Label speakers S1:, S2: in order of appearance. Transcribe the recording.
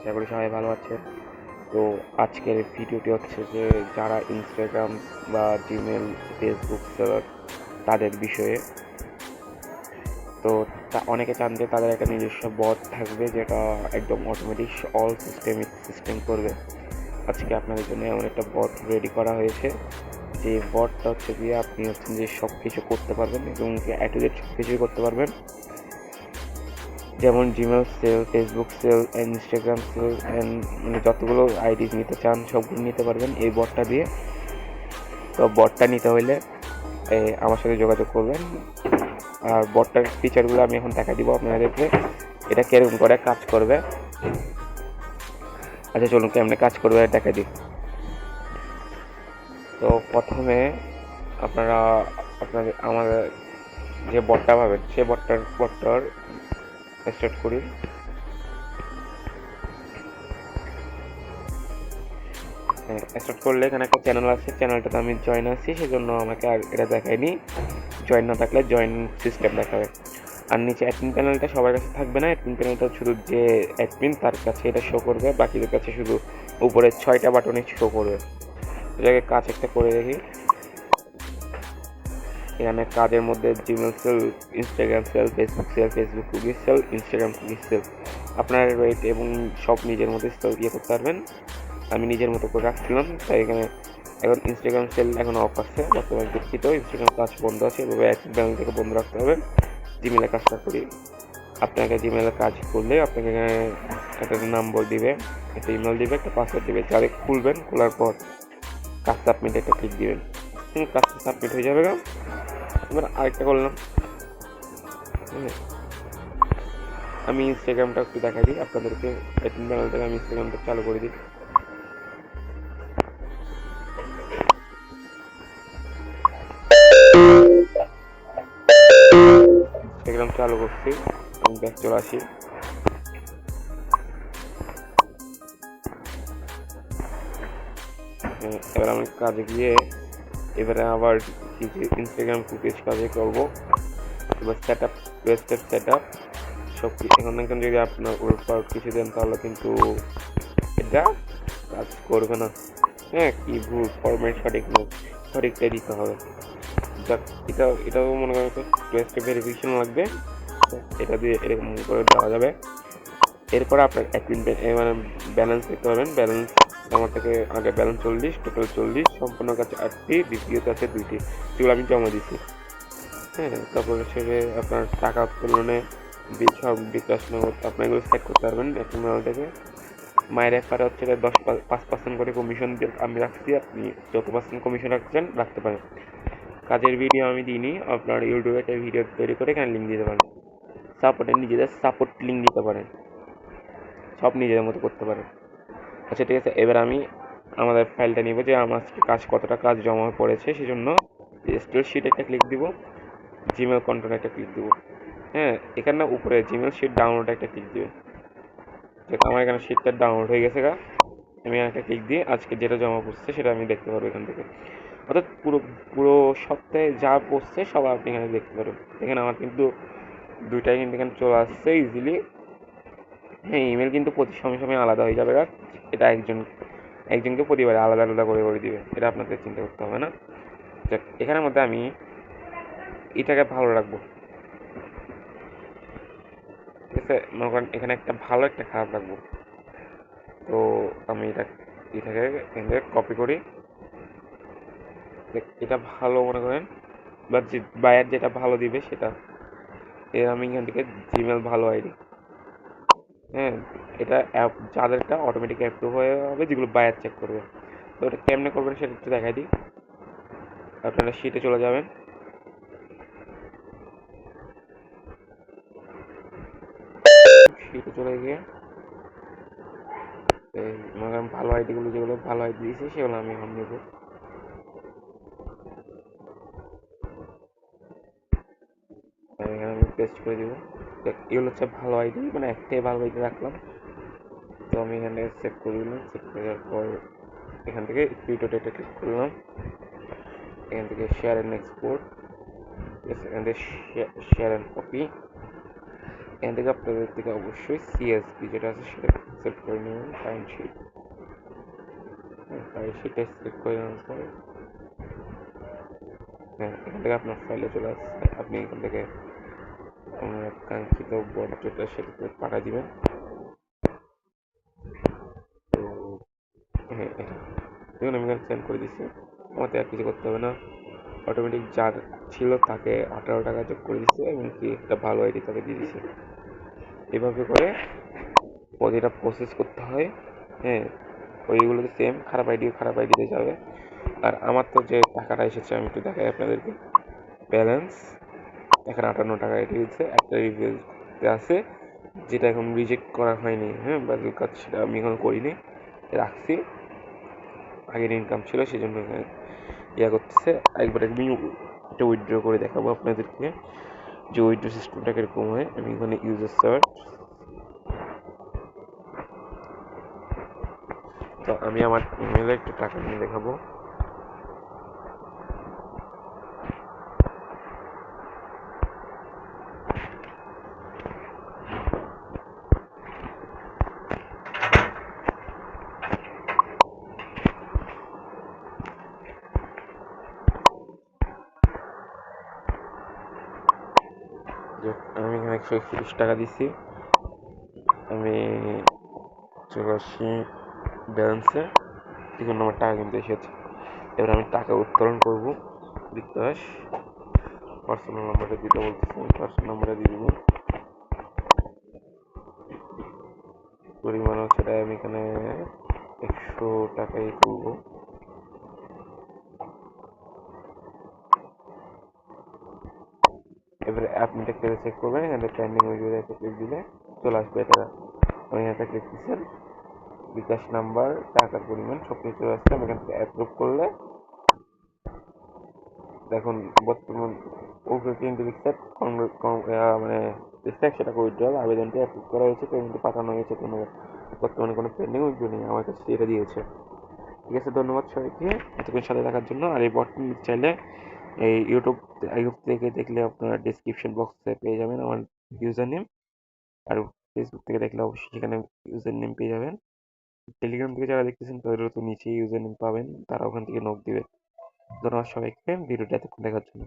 S1: আশা করি সবাই ভালো আছেন। তো আজকের ভিডিওটি হচ্ছে যে যারা ইনস্টাগ্রাম বা জিমেল, ফেসবুক চালান তাদের বিষয়ে। তো অনেকে চান যে তাদের একটা নিজস্ব বট থাকবে যেটা একদম অটোমেটিক অল সিস্টেম করবে। আজকে আপনাদের জন্য এমন একটা বট রেডি করা হয়েছে যে বটটা হচ্ছে দিয়ে আপনি হচ্ছেন যে সব কিছু করতে পারবেন এবং অ্যাটুজেড সব কিছুই করতে পারবেন, যেমন Gmail sell, Facebook sell, Instagram sell and মানে যতগুলো আইডি নিতে চান সবগুলো নিতে পারবেন এই বটটা দিয়ে। তো বটটা নিতে হলে আমার সাথে যোগাযোগ করবেন। আর বটটার ফিচারগুলো আমি এখন দেখা দিব আপনাদেরকে, এটা কিরকম করে কাজ করবে। আচ্ছা চলুন কেমনে কাজ করবে দেখা দিই। তো প্রথমে আপনারা আমাদের যে বটটা পাবেন সেই বটটার স্টার্ট করি। স্টার্ট করলে এখানে একটা চ্যানেল আছে, চ্যানেলটাতে আমি জয়েন আছি, সেজন্য আমাকে আর এটা দেখায়নি। জয়েন না থাকলে জয়েন সিস্টেম দেখাবে। আর নিচে অ্যাডমিন প্যানেলটা সবার কাছে থাকবে না, অ্যাডমিন প্যানেলটা শুধু যে অ্যাডমিন তার কাছে এটা শো করবে, বাকিদের কাছে শুধু উপরে 6টা বাটনে শো করবে। এটাকে কাজ একটা করে দেখি। এখানে কাজের মধ্যে Gmail sell, Instagram sell, Facebook sell, Facebook cookies sell, Instagram cookies sell, আপনার রেট এবং সব নিজের মধ্যে ইয়ে করতে পারবেন। আমি নিজের মতো করে রাখছিলাম, তাই এখানে এখন ইনস্টাগ্রাম সেল এখন অফ আছে বর্তমানে, দুঃখিত। ইনস্টাগ্রাম কাজ বন্ধ আছে, এভাবে অ্যাক্সিস ব্যাংক থেকে বন্ধ রাখতে হবে। জিমেলে কাজটা করি। আপনাকে জিমেলে কাজ করলে আপনাকে এখানে একটা নাম্বার দিবে, একটা ইমেল দিবে, একটা পাসওয়ার্ড দিবে, যারে খুলবেন, খোলার পর কাজ সাবমিট একটা ক্লিক দিবেন, কাজটা সাবমিট হয়ে যাবে। এবার আরেকটা করলাম, আমি ইনস্টাগ্রামটা একটু দেখা দিই আপনাদেরকে। অ্যাডমিন প্যানেল থেকে আমি ইনস্টাগ্রামটা চালু করে দিই। ইনস্টাগ্রাম চালু করছি, আমি ব্যাক চলে আসি। এবার আমি কাজে গিয়ে এবারে আবার কিছু ইনস্টাগ্রাম কুকিজ কাজে করবো। এবার set up, website set up সব এখন যদি আপনার উপর কিছু দেন তাহলে কিন্তু এটা কাজ করবে না। হ্যাঁ, কি ভুল ফরম্যাট সঠিকটাই দিতে হবে। যাক, এটাও মনে করেন টেস্টে ভেরিফিকেশন লাগবে, এটা দিয়ে এরকম করে দেওয়া যাবে। এরপর আপনার অ্যাডমিন মানে ব্যালেন্স দেখতে পাবেন। ব্যালেন্স আমার থেকে আগে ব্যালেন্স 40, টোটাল 40, সম্পূর্ণ কাছে 8টি, দ্বিতীয়তে আছে 2টি, যেগুলো আমি জমা দিচ্ছি। হ্যাঁ, তারপরে সেটা আপনার টাকা উত্তোলনে সব বিকাশ নগদ আপনার এগুলো সেট করতে পারবেন অ্যাডমিন থেকে। মায়ের একবারে হচ্ছে 5% করে কমিশন আমি রাখছি, আপনি যত পার্সেন্ট কমিশন রাখতে পারেন। কাজের ভিডিও আমি দিইনি, আপনার ইউটিউবে একটা ভিডিও তৈরি করে এখানে লিঙ্ক দিতে পারেন। নিজেদের সাপোর্ট লিঙ্ক দিতে পারেন, সব নিজেদের মতো করতে পারেন। আচ্ছা ঠিক আছে, এবার আমি আমাদের ফাইলটা নিব যে আমার কাজ কতটা কাজ জমা পড়েছে, সেজন্য স্টিল শিট একটা ক্লিক দিব, জিমেল কন্ট্রোল একটা ক্লিক দিব। হ্যাঁ, এখানে উপরে জিমেল শিট ডাউনলোড একটা ক্লিক দিবেন। আমার এখানে শিটটা ডাউনলোড হয়ে গেছে আমি একটা ক্লিক দিয়ে আজকে যেটা জমা পড়ছে সেটা আমি দেখতে পারবো এখান থেকে। অর্থাৎ পুরো পুরো সপ্তাহে যা পড়ছে সব আপনি এখানে দেখতে পারবেন। এখানে আমার কিন্তু 2টাই কিন্তু এখানে চলে আসছে ইজিলি। হ্যাঁ, ইমেল কিন্তু প্রতি সময় আলাদা হয়ে যাবে, এটা একজনকে প্রতিবারে আলাদা আলাদা করে দিবে, এটা আপনাদের চিন্তা করতে হবে না। এখানের মধ্যে আমি এটাকে ভালো রাখবো, ঠিক আছে। মনে করেন এখানে একটা ভালো একটা খারাপ রাখবো। তো আমি এটাকে এখান থেকে কপি করি। এটা ভালো মনে করেন, বা বায়ার যেটা ভালো দিবে সেটা আমি এখান থেকে জিমেল ভালো আইডি। হ্যাঁ, এটা অ্যাপ যাদেরটা অটোমেটিক অ্যাপ্রুভ হয়ে হবে, যেগুলো বায়ার চেক করবে। তো এটা কেমনে করবেন সেটা একটু দেখাই দিই। আপনারা শিটে চলে যাবেন, শিটে চলে গিয়ে মনে করেন ভালো আইডিগুলো, যেগুলো ভালো আইডি দিয়েছি সেগুলো আমি এখন নেব। এখানে আমি পেস্ট করে দিব। এগুলো হচ্ছে ভালো আইডি, মানে একটাই ভালো আইডি রাখলাম। তো আমি এখানে সেভ করে দিলাম, সেভ করে দেওয়ার পর এখান থেকে ভিডিও ডেটা ক্লিক করলাম, এখান থেকে শেয়ার অ্যান্ড এক্সপোর্ট, এখান থেকে শেয়ার অ্যান্ড কপি, এখান থেকে আপনাদের থেকে অবশ্যই সিএসভি যেটা আছে সেটা সিলেক্ট করে নেবেন কারেন্ট শিট। কারেন্ট শিটে সিলেক্ট করে নেওয়ার পর হ্যাঁ এখান থেকে আপনার ফাইলে চলে আসছে, আপনি এখান থেকে আপনার কাঙ্ক্ষিত বর্ডার যেটা সেটাতে পাঠিয়ে দিবেন। তো হ্যাঁ দেখুন আমি এখানে সেন্ড করে দিচ্ছি, আমাদের আর কিছু করতে হবে না। অটোমেটিক যার ছিল তাকে 18 টাকা যোগ করে দিচ্ছে এবং কি একটা ভালো আইডি তাকে দিয়ে দিচ্ছে। এভাবে করে প্রতিটা প্রসেস করতে হয়। হ্যাঁ ওইগুলোতে সেম খারাপ আইডিতে যাবে। আর আমার তো যে টাকাটা এসেছে আমি একটু দেখাই আপনাদেরকে। ব্যালেন্স এখানে 58 টাকা এটি হচ্ছে একটা রিভিউ আছে যেটা এখন রিজেক্ট করা হয়নি। হ্যাঁ বাকি কাজ সেটা আমি এখনো করিনি, রাখছি। আগের ইনকাম ছিল সেই জন্য এখানে ইয়া করতেছে। একবার আমি এটা উইথড্র করে দেখাবো আপনাদেরকে যে উইথড্র সিস্টেমটা কিরকম হয়। আমি এখানে ইউজার সার্চ, তো আমি আমার ইমেলে একটু টাকা নিয়ে দেখাবো। আমি এখানে 131 টাকা দিচ্ছি। আমি চলে আসছি ব্যালেন্সে, দেখুন আমার টাকা কিন্তু এসেছে। এবার আমি টাকা উত্তোলন করবো। বিকাশ পার্সোনাল নাম্বারে দিতে বলতেছি, পার্সোনাল নাম্বারে দিয়ে দিব। পরিমাণ হচ্ছে আমি এখানে 100 টাকাই করবো। এবারে আপনি একটা চেক করবেন, এখানে পেন্ডিং উইথড্র একটা ক্লিক দিলে চলে আসবে এটা। আমি একটা ক্লিক দিচ্ছেন, বিকাশ নাম্বার টাকার পরিমাণ সব কিছু চলে আসছে। আমি এখান থেকে অ্যাপ্রুভ করলে দেখুন বর্তমান মানে সেটা উইথড্রল আবেদনটি অ্যাপ্রুভ করা হয়েছে, পেমেন্টটি পাঠানো হয়েছে, কোনো বর্তমানে কোনো পেন্ডিং উইথড্র নেই, আমার কাছে এটা দিয়েছে। ঠিক আছে, ধন্যবাদ সবাইকে এতক্ষণ সাথে থাকার জন্য। আর এই বটন চাইলে এই ইউটিউব থেকে দেখলে আপনারা ডিসক্রিপশন বক্সে পেয়ে যাবেন আমার ইউজার নেম। আর ফেসবুক থেকে দেখলে অবশ্যই সেখানে ইউজার নেম পেয়ে যাবেন। টেলিগ্রাম থেকে যারা দেখতেছেন তাদেরও তো নিচেই ইউজার নেম পাবেন, তারা ওখান থেকে নক দিবে। ধন্যবাদ সবাইকে ভিডিওটা এতক্ষণ দেখার জন্য।